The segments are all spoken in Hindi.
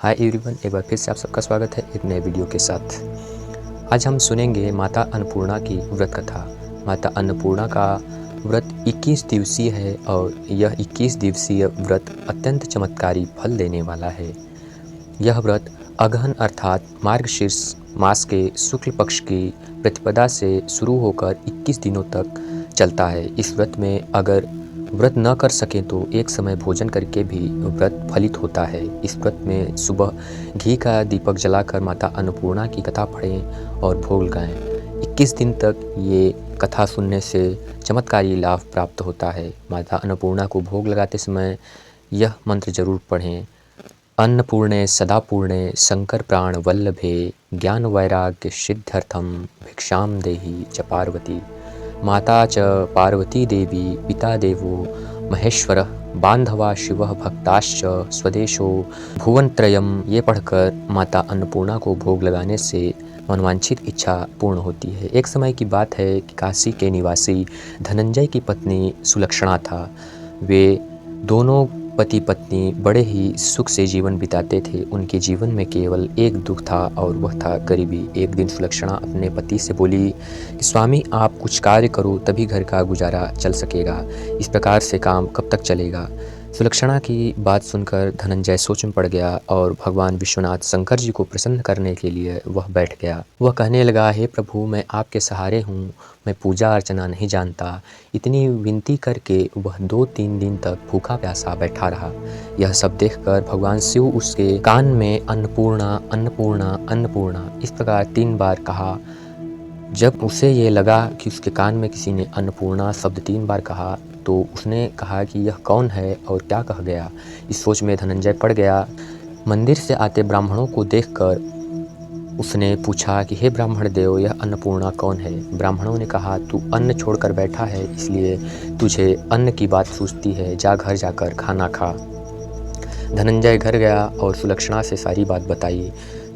हाय एवरीवन, एक बार फिर से आप सबका स्वागत है एक नए वीडियो के साथ। आज हम सुनेंगे माता अन्नपूर्णा की व्रत कथा। माता अन्नपूर्णा का व्रत 21 दिवसीय है और यह 21 दिवसीय व्रत अत्यंत चमत्कारी फल देने वाला है। यह व्रत अगहन अर्थात मार्गशीर्ष मास के शुक्ल पक्ष की प्रतिपदा से शुरू होकर 21 दिनों तक चलता है। इस व्रत में अगर व्रत न कर सकें तो एक समय भोजन करके भी व्रत फलित होता है। इस व्रत में सुबह घी का दीपक जलाकर माता अन्नपूर्णा की कथा पढ़ें और भोग लगाएं। 21 दिन तक ये कथा सुनने से चमत्कारी लाभ प्राप्त होता है। माता अन्नपूर्णा को भोग लगाते समय यह मंत्र जरूर पढ़ें। अन्नपूर्णे सदापूर्णे शंकर प्राण वल्लभे ज्ञान वैराग्य सिद्ध्यर्थम भिक्षाम देहि च पार्वती। माता च पार्वती देवी पिता देवो महेश्वरः बांधवा शिवः भक्ताश्च स्वदेशो भुवनत्रयम्। ये पढ़कर माता अन्नपूर्णा को भोग लगाने से मनवांछित इच्छा पूर्ण होती है। एक समय की बात है कि काशी के निवासी धनंजय की पत्नी सुलक्षणा था। वे दोनों पति पत्नी बड़े ही सुख से जीवन बिताते थे। उनके जीवन में केवल एक दुख था और वह था गरीबी। एक दिन सुलक्षणा अपने पति से बोली कि स्वामी, आप कुछ कार्य करो तभी घर का गुजारा चल सकेगा। इस प्रकार से काम कब तक चलेगा। सुलक्षणा की बात सुनकर धनंजय सोच में पड़ गया और भगवान विश्वनाथ शंकर जी को प्रसन्न करने के लिए वह बैठ गया। वह कहने लगा, हे प्रभु, मैं आपके सहारे हूँ, मैं पूजा अर्चना नहीं जानता। इतनी विनती करके वह 2-3 दिन तक भूखा प्यासा बैठा रहा। यह सब देखकर भगवान शिव उसके कान में अन्नपूर्णा अन्नपूर्णा अन्नपूर्णा इस प्रकार 3 बार कहा। जब उसे ये लगा कि उसके कान में किसी ने अन्नपूर्णा शब्द 3 बार कहा तो उसने कहा कि यह कौन है और क्या कह गया। इस सोच में धनंजय पड़ गया। मंदिर से आते ब्राह्मणों को देखकर उसने पूछा कि हे ब्राह्मण देव, यह अन्नपूर्णा कौन है। ब्राह्मणों ने कहा, तू अन्न छोड़कर बैठा है इसलिए तुझे अन्न की बात सूझती है, जा घर जाकर खाना खा। धनंजय घर गया और सुलक्षणा से सारी बात बताई।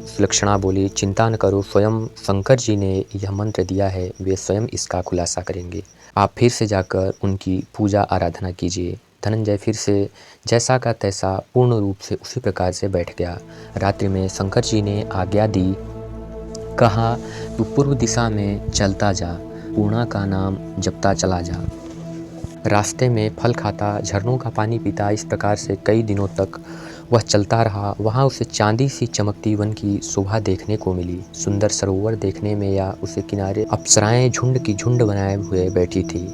सुलक्षणा बोली, चिंता न करो, स्वयं शंकर जी ने यह मंत्र दिया है, वे स्वयं इसका खुलासा करेंगे। आप फिर से जाकर उनकी पूजा आराधना कीजिए। धनंजय फिर से जैसा का तैसा पूर्ण रूप से उसी प्रकार से बैठ गया। रात्रि में शंकर जी ने आज्ञा दी, कहा, तू पूर्व दिशा में चलता जा, पूर्णा का नाम जपता चला जा, रास्ते में फल खाता, झरनों का पानी पीता। इस प्रकार से कई दिनों तक वह चलता रहा। वहाँ उसे चांदी सी चमकती वन की शोभा देखने को मिली। सुंदर सरोवर देखने में या उसे किनारे अप्सराएं झुंड की झुंड बनाए हुए बैठी थी।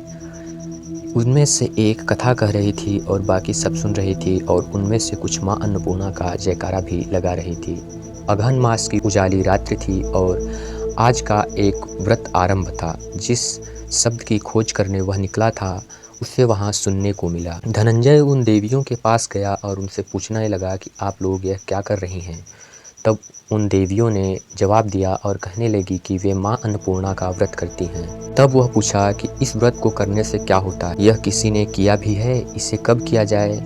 उनमें से एक कथा कह रही थी और बाकी सब सुन रही थी और उनमें से कुछ माँ अन्नपूर्णा का जयकारा भी लगा रही थी। अगहन मास की उजाली रात्रि थी और आज का एक व्रत आरंभ था। जिस शब्द की खोज करने वह निकला था उसे वहाँ सुनने को मिला। धनंजय उन देवियों के पास गया और उनसे पूछने लगा कि आप लोग यह क्या कर रही हैं। तब उन देवियों ने जवाब दिया और कहने लगी कि वे माँ अन्नपूर्णा का व्रत करती हैं। तब वह पूछा कि इस व्रत को करने से क्या होता है, यह किसी ने किया भी है, इसे कब किया जाए,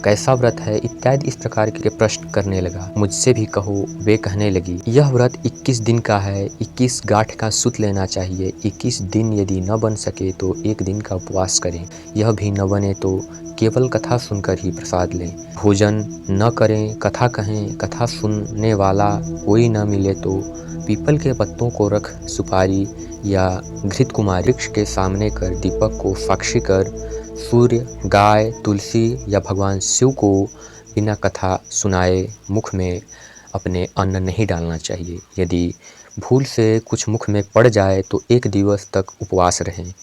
कैसा व्रत है, इत्यादि इस प्रकार के प्रश्न करने लगा। मुझसे भी कहो। वे कहने लगी, यह व्रत 21 दिन का है। 21 गांठ का सूत लेना चाहिए। 21 दिन यदि न बन सके तो एक दिन का उपवास करें। यह भी न बने तो केवल कथा सुनकर ही प्रसाद लें। भोजन न करें, कथा कहें। कथा सुनने वाला कोई न मिले तो पीपल के पत्तों को रख सुपारी या घृत कुमारी वृक्ष के सामने कर दीपक को साक्षी कर सूर्य, गाय, तुलसी या भगवान शिव को बिना कथा सुनाए मुख में अपने अन्न नहीं डालना चाहिए। यदि भूल से कुछ मुख में पड़ जाए तो 1 दिवस तक उपवास रहें।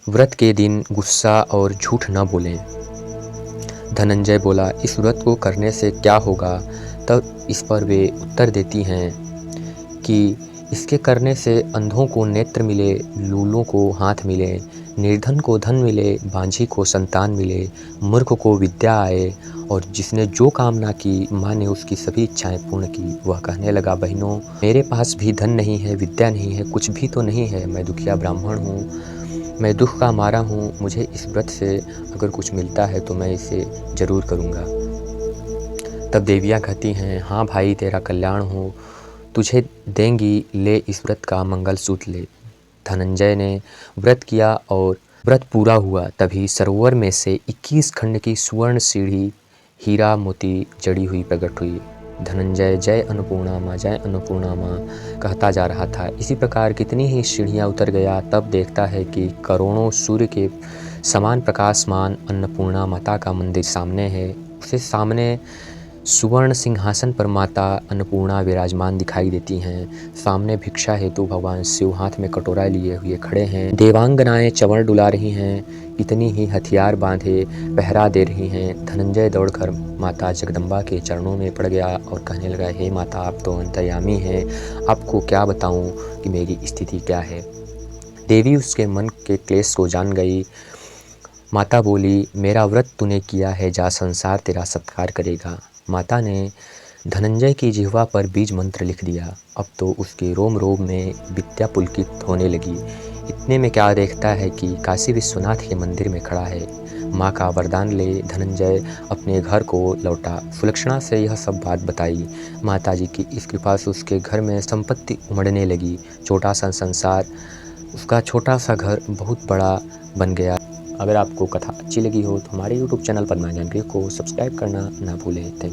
व्रत के दिन गुस्सा और झूठ न बोलें। धनंजय बोला, इस व्रत को करने से क्या होगा। तब इस पर वे उत्तर देती हैं कि इसके करने से अंधों को नेत्र मिले, लूलों को हाथ मिले, निर्धन को धन मिले, बांझी को संतान मिले, मूर्ख को विद्या आए और जिसने जो कामना की माँ ने उसकी सभी इच्छाएं पूर्ण की। वह कहने लगा, बहनों, मेरे पास भी धन नहीं है, विद्या नहीं है, कुछ भी तो नहीं है। मैं दुखिया ब्राह्मण हूँ, मैं दुख का मारा हूँ। मुझे इस व्रत से अगर कुछ मिलता है तो मैं इसे जरूर करूँगा। तब देवियाँ कहती हैं, हाँ भाई, तेरा कल्याण हो, तुझे देंगी, ले इस व्रत का मंगल सूत्र ले। धनंजय ने व्रत किया और व्रत पूरा हुआ। तभी सरोवर में से 21 खंड की सुवर्ण सीढ़ी हीरा मोती जड़ी हुई प्रकट हुई। धनंजय जय अन्नपूर्णा माँ, जय अन्नपूर्णा माँ कहता जा रहा था। इसी प्रकार कितनी ही सीढ़ियाँ उतर गया, तब देखता है कि करोड़ों सूर्य के समान प्रकाशमान अन्नपूर्णा माता का मंदिर सामने है। उसके सामने सुवर्ण सिंहासन पर माता अन्नपूर्णा विराजमान दिखाई देती हैं। सामने भिक्षा हेतु भगवान शिव हाथ में कटोरा लिए हुए खड़े हैं। देवांगनाएं चंवर डुला रही हैं, इतनी ही हथियार बांधे पहरा दे रही हैं। धनंजय दौड़कर माता जगदम्बा के चरणों में पड़ गया और कहने लगा, हे माता, आप तो अंतर्यामी हैं, आपको क्या बताऊं कि मेरी स्थिति क्या है। देवी उसके मन के क्लेश को जान गई। माता बोली, मेरा व्रत तूने किया है, जा, संसार तेरा सत्कार करेगा। माता ने धनंजय की जिह्वा पर बीज मंत्र लिख दिया। अब तो उसके रोम रोम में विद्या पुलकित होने लगी। इतने में क्या देखता है कि काशी विश्वनाथ के मंदिर में खड़ा है। माँ का वरदान ले धनंजय अपने घर को लौटा। सुलक्षणा से यह सब बात बताई। माता जी की इस कृपा से उसके घर में संपत्ति उमड़ने लगी। छोटा सा संसार, उसका छोटा सा घर बहुत बड़ा बन गया। अगर आपको कथा अच्छी लगी हो तो हमारे YouTube चैनल पद्मा जानकी को सब्सक्राइब करना ना भूलें। Thank you.